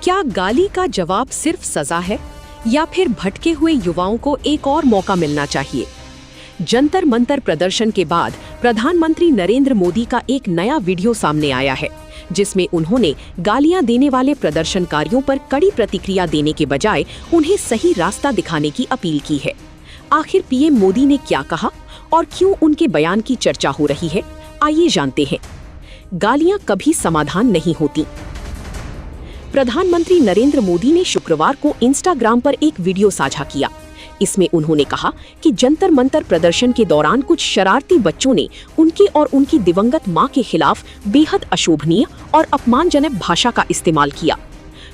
क्या गाली का जवाब सिर्फ सजा है या फिर भटके हुए युवाओं को एक और मौका मिलना चाहिए? जंतर मंतर प्रदर्शन के बाद प्रधानमंत्री नरेंद्र मोदी का एक नया वीडियो सामने आया है, जिसमें उन्होंने गालियां देने वाले प्रदर्शनकारियों पर कड़ी प्रतिक्रिया देने के बजाय उन्हें सही रास्ता दिखाने की अपील की है। आखिर पीएम मोदी ने क्या कहा और क्यों उनके बयान की चर्चा हो रही है, आइए जानते हैं। गालियां कभी समाधान नहीं होती। प्रधानमंत्री नरेंद्र मोदी ने शुक्रवार को इंस्टाग्राम पर एक वीडियो साझा किया। इसमें उन्होंने कहा कि जंतर मंतर प्रदर्शन के दौरान कुछ शरारती बच्चों ने उनके और उनकी दिवंगत मां के खिलाफ बेहद अशोभनीय और अपमानजनक भाषा का इस्तेमाल किया।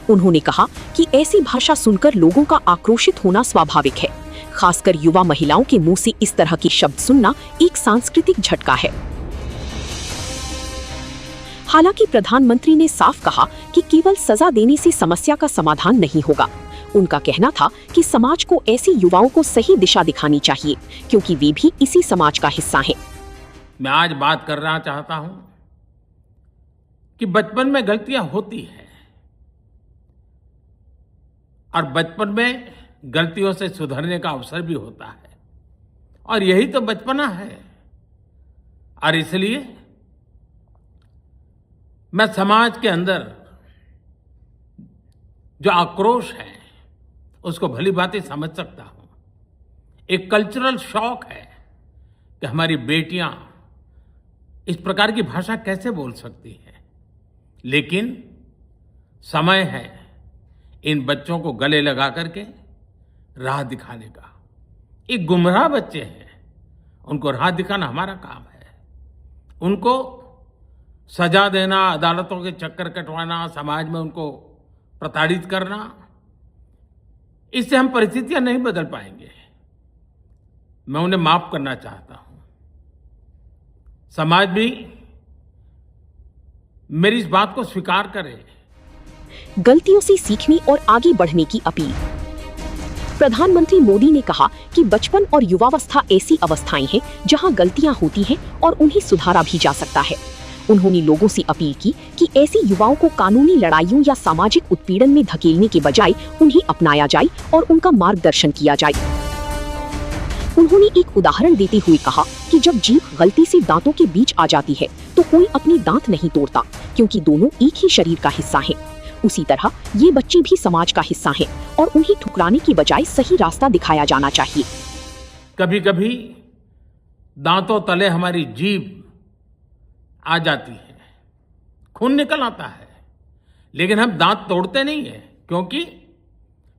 उन्होंने कहा कि ऐसी भाषा सुनकर लोगों का आक्रोशित होना स्वाभाविक है। खासकर युवा महिलाओं के मुंह से इस तरह के शब्द सुनना एक सांस्कृतिक झटका है। हालांकि प्रधानमंत्री ने साफ कहा कि केवल सजा देने से समस्या का समाधान नहीं होगा। उनका कहना था कि समाज को ऐसी युवाओं को सही दिशा दिखानी चाहिए, क्योंकि वे भी इसी समाज का हिस्सा हैं। मैं आज बात करना चाहता हूं कि बचपन में गलतियां होती हैं और बचपन में गलतियों से सुधरने का अवसर भी होता है, और यही तो बचपना है। और इसलिए मैं समाज के अंदर जो आक्रोश है उसको भली भांति समझ सकता हूं। एक कल्चरल शॉक है कि हमारी बेटियां इस प्रकार की भाषा कैसे बोल सकती हैं, लेकिन समय है इन बच्चों को गले लगा करके राह दिखाने का। एक गुमराह बच्चे हैं, उनको राह दिखाना हमारा काम है। उनको सजा देना, अदालतों के चक्कर कटवाना, समाज में उनको प्रताड़ित करना, इससे हम परिस्थितियां नहीं बदल पाएंगे। मैं उन्हें माफ करना चाहता हूं। समाज भी मेरी इस बात को स्वीकार करे। गलतियों से सीखने और आगे बढ़ने की अपील। प्रधानमंत्री मोदी ने कहा कि बचपन और युवावस्था ऐसी अवस्थाएं हैं जहां गलतियां होती हैं और उन्हें सुधारा भी जा सकता है। उन्होंने लोगों से अपील की कि ऐसी युवाओं को कानूनी लड़ाइयों या सामाजिक उत्पीड़न में धकेलने के बजाय उन्हें अपनाया जाए और उनका मार्गदर्शन किया जाए। उन्होंने एक उदाहरण देते हुए कहा कि जब जीभ गलती से दांतों के बीच आ जाती है तो कोई अपने दांत नहीं तोड़ता, क्योंकि दोनों एक ही शरीर का हिस्सा हैं। उसी तरह ये बच्चे भी समाज का हिस्सा हैं और उन्हें ठुकराने की बजाय सही रास्ता दिखाया जाना चाहिए। कभी कभी दांतों तले हमारी जीभ आ जाती है, खून निकल आता है, लेकिन हम दांत तोड़ते नहीं हैं, क्योंकि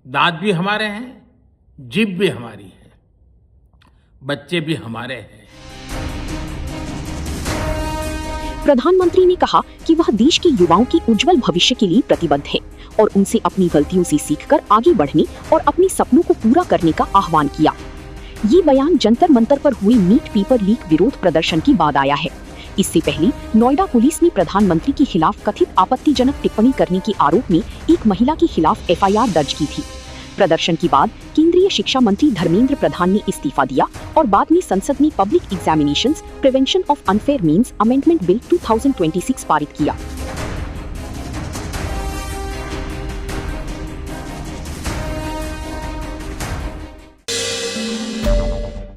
दांत भी हमारे हैं, जीभ भी हमारी है, बच्चे भी हमारे हैं। प्रधानमंत्री ने कहा कि वह देश के युवाओं के उज्जवल भविष्य के लिए प्रतिबद्ध है और उनसे अपनी गलतियों से सीखकर आगे बढ़ने और अपने सपनों को पूरा करने का आह्वान किया। ये बयान जंतर मंतर पर हुए मीट पेपर लीक विरोध प्रदर्शन के बाद आया है। इससे पहले नोएडा पुलिस ने प्रधानमंत्री के खिलाफ कथित आपत्तिजनक टिप्पणी करने के आरोप में एक महिला के खिलाफ एफआईआर दर्ज की थी। प्रदर्शन के बाद केंद्रीय शिक्षा मंत्री धर्मेंद्र प्रधान ने इस्तीफा दिया और बाद में संसद ने public examinations prevention of unfair means amendment bill 2026 पारित किया।